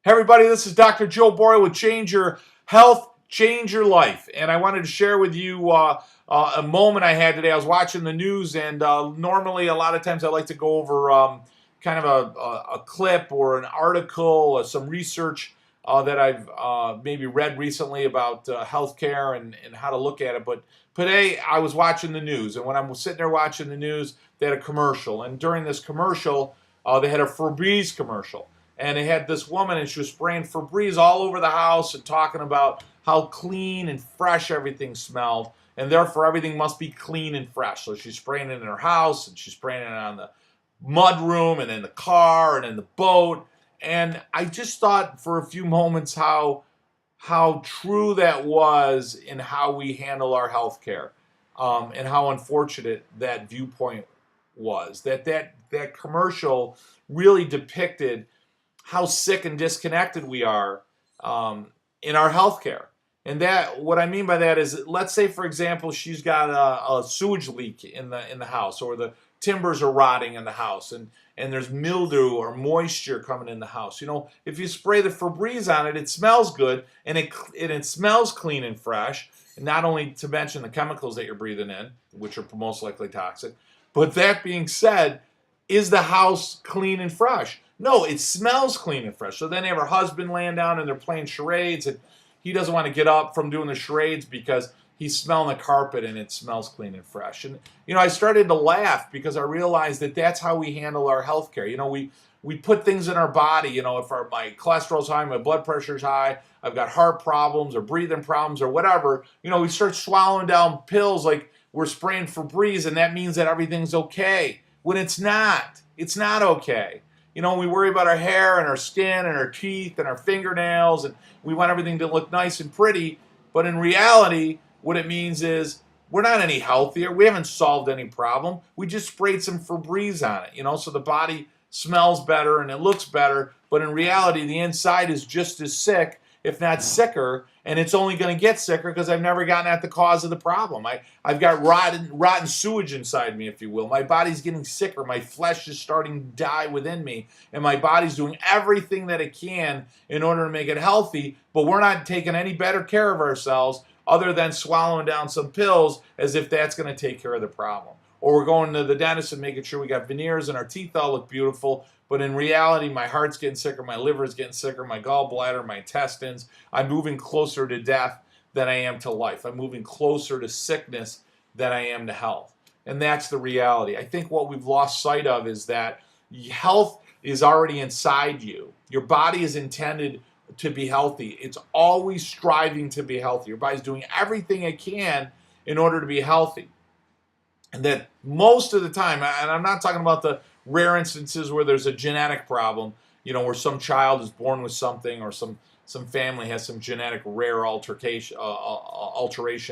Hey everybody, this is Dr. Joe Borio with Change Your Health, Change Your Life. And I wanted to share with you a moment I had today. I was watching the news, and normally a lot of times I like to go over kind of a clip or an article or some research that I've maybe read recently about healthcare and how to look at it. But today I was watching the news, and when I'm sitting there watching the news, they had a commercial. And during this commercial, they had a Febreze commercial. And they had this woman, and she was spraying Febreze all over the house and talking about how clean and fresh everything smelled, and therefore everything must be clean and fresh. So she's spraying it in her house, and she's spraying it on the mud room, and in the car, and in the boat. And I just thought for a few moments how true that was in how we handle our health care, and how unfortunate that viewpoint was. That commercial really depicted how sick and disconnected we are in our healthcare. And that, what I mean by that is, let's say, for example, she's got a sewage leak in the house, or the timbers are rotting in the house, and there's mildew or moisture coming in the house. You know, if you spray the Febreze on it, it smells good, and it smells clean and fresh. And not only to mention the chemicals that you're breathing in, which are most likely toxic, but that being said, is the house clean and fresh? No, it smells clean and fresh. So then they have her husband laying down and they're playing charades, and he doesn't want to get up from doing the charades because he's smelling the carpet and it smells clean and fresh. And, you know, I started to laugh because I realized that that's how we handle our healthcare. You know, we put things in our body. You know, if my cholesterol's high, my blood pressure's high, I've got heart problems or breathing problems or whatever, you know, we start swallowing down pills like we're spraying Febreze, and that means that everything's okay, when it's not. It's not okay. You know, we worry about our hair and our skin and our teeth and our fingernails, and we want everything to look nice and pretty. But in reality, what it means is we're not any healthier. We haven't solved any problem. We just sprayed some Febreze on it, you know, so the body smells better and it looks better. But in reality, the inside is just as sick, if not sicker, and it's only going to get sicker because I've never gotten at the cause of the problem. I've got rotten sewage inside me, if you will. My body's getting sicker. My flesh is starting to die within me, and my body's doing everything that it can in order to make it healthy, but we're not taking any better care of ourselves other than swallowing down some pills as if that's going to take care of the problem. Or we're going to the dentist and making sure we got veneers and our teeth all look beautiful, but in reality, my heart's getting sicker, my liver's getting sicker, my gallbladder, my intestines. I'm moving closer to death than I am to life. I'm moving closer to sickness than I am to health. And that's the reality. I think what we've lost sight of is that health is already inside you. Your body is intended to be healthy. It's always striving to be healthy. Your body's doing everything it can in order to be healthy. And that most of the time, and I'm not talking about the rare instances where there's a genetic problem, you know, where some child is born with something, or some family has some genetic rare alteration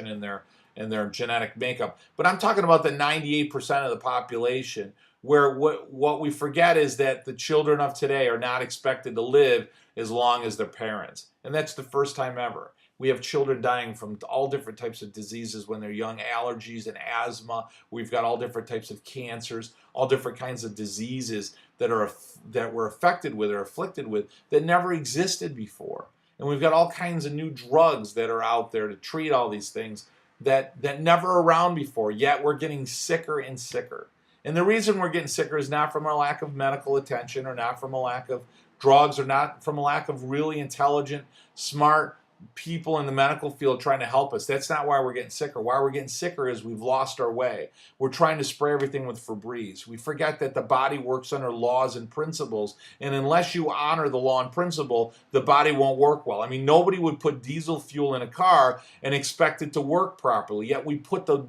in their genetic makeup. But I'm talking about the 98% of the population, where what we forget is that the children of today are not expected to live as long as their parents. And that's the first time ever. We have children dying from all different types of diseases when they're young, allergies and asthma. We've got all different types of cancers, all different kinds of diseases that we're affected with or afflicted with that never existed before. And we've got all kinds of new drugs that are out there to treat all these things that never around before, yet we're getting sicker and sicker. And the reason we're getting sicker is not from a lack of medical attention, or not from a lack of drugs, or not from a lack of really intelligent, smart people in the medical field trying to help us. That's not why we're getting sicker. Why we're getting sicker is we've lost our way. We're trying to spray everything with Febreze. We forget that the body works under laws and principles, and unless you honor the law and principle, the body won't work well. I mean, nobody would put diesel fuel in a car and expect it to work properly, yet we put the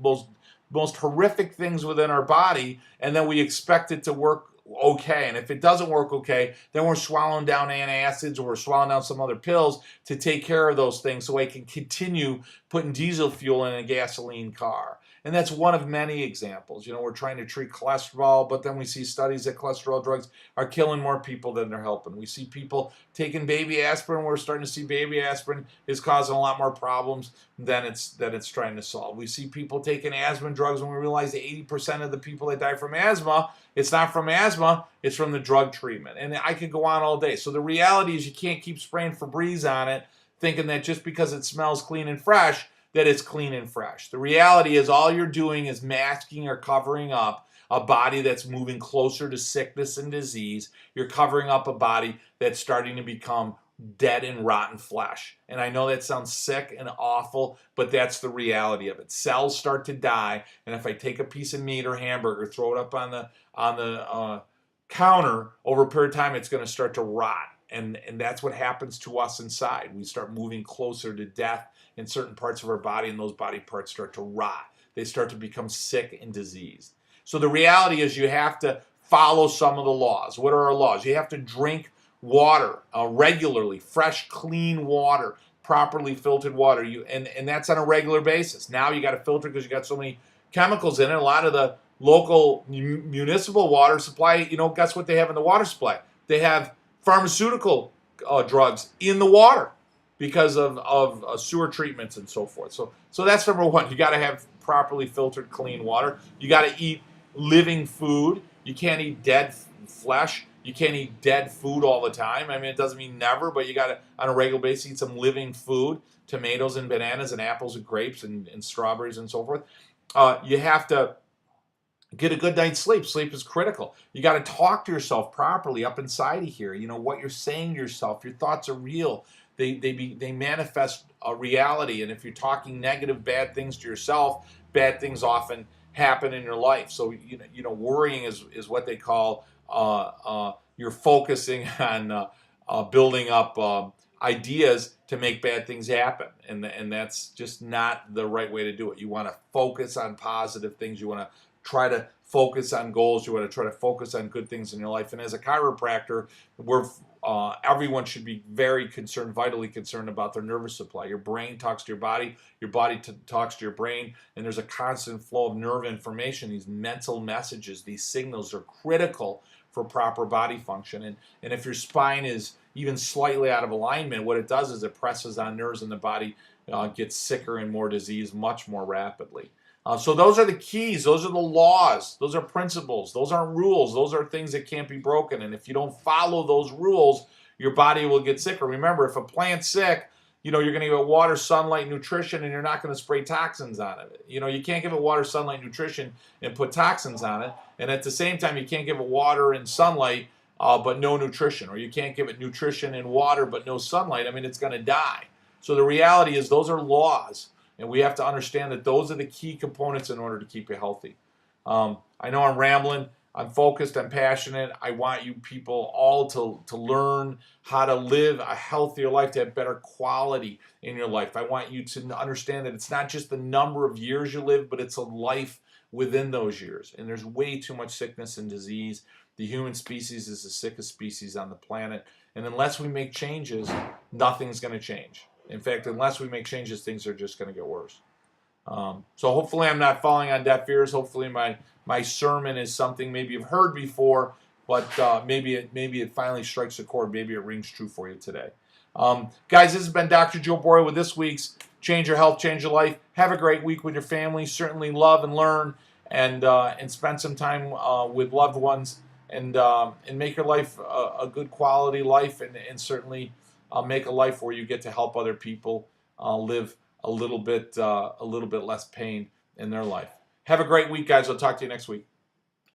most horrific things within our body, and then we expect it to work okay. And if it doesn't work okay, then we're swallowing down antacids, or we're swallowing down some other pills to take care of those things so I can continue putting diesel fuel in a gasoline car. And that's one of many examples. You know, we're trying to treat cholesterol, but then we see studies that cholesterol drugs are killing more people than they're helping. We see people taking baby aspirin. We're starting to see baby aspirin is causing a lot more problems than it's trying to solve. We see people taking asthma drugs, and we realize that 80% of the people that die from asthma, it's not from asthma, it's from the drug treatment. And I could go on all day. So the reality is you can't keep spraying Febreze on it, thinking that just because it smells clean and fresh, that it's clean and fresh. The reality is all you're doing is masking or covering up a body that's moving closer to sickness and disease. You're covering up a body that's starting to become dead and rotten flesh. And I know that sounds sick and awful, but that's the reality of it. Cells start to die, and if I take a piece of meat or hamburger, throw it up on the counter, over a period of time, it's going to start to rot. And that's what happens to us inside. We start moving closer to death in certain parts of our body, and those body parts start to rot. They start to become sick and diseased. So the reality is you have to follow some of the laws. What are our laws? You have to drink water regularly, fresh, clean water, properly filtered water. And that's on a regular basis. Now you got to filter because you got so many chemicals in it. A lot of the local municipal water supply, you know, guess what they have in the water supply? They have pharmaceutical drugs in the water because of sewer treatments and so forth. So that's number one. You got to have properly filtered, clean water. You got to eat living food. You can't eat dead flesh. You can't eat dead food all the time. I mean, it doesn't mean never, but you got to, on a regular basis, eat some living food, tomatoes and bananas and apples and grapes and strawberries and so forth. You have to get a good night's sleep. Sleep is critical. You got to talk to yourself properly up inside of here. You know, what you're saying to yourself. Your thoughts are real. They manifest a reality. And if you're talking negative, bad things to yourself, bad things often happen in your life. So, you know, worrying is what they call you're focusing on building up ideas to make bad things happen. And that's just not the right way to do it. You want to focus on positive things. You want to try to focus on goals. You want to try to focus on good things in your life. And as a chiropractor, everyone should be very concerned, vitally concerned about their nervous supply. Your brain talks to your body talks to your brain, and there's a constant flow of nerve information. These mental messages, these signals are critical for proper body function. And if your spine is even slightly out of alignment, what it does is it presses on nerves, and the body gets sicker and more diseased much more rapidly. So those are the keys. Those are the laws. Those are principles. Those aren't rules. Those are things that can't be broken. And if you don't follow those rules, your body will get sicker. Remember, if a plant's sick, you know, you're going to give it water, sunlight, nutrition, and you're not going to spray toxins on it. You know, you can't give it water, sunlight, nutrition, and put toxins on it. And at the same time, you can't give it water and sunlight, but no nutrition. Or you can't give it nutrition and water, but no sunlight. I mean, it's going to die. So the reality is those are laws. And we have to understand that those are the key components in order to keep you healthy. I know I'm rambling. I'm focused. I'm passionate. I want you people all to learn how to live a healthier life, to have better quality in your life. I want you to understand that it's not just the number of years you live, but it's a life within those years. And there's way too much sickness and disease. The human species is the sickest species on the planet. And unless we make changes, nothing's going to change. In fact, unless we make changes, things are just going to get worse. So hopefully I'm not falling on deaf ears. Hopefully my sermon is something maybe you've heard before, but maybe it finally strikes a chord. Maybe it rings true for you today. Guys, this has been Dr. Joe Borio with this week's Change Your Health, Change Your Life. Have a great week with your family. Certainly love and learn and spend some time with loved ones and make your life a good quality life and certainly make a life where you get to help other people live a little bit less pain in their life. Have a great week, guys. I'll talk to you next week.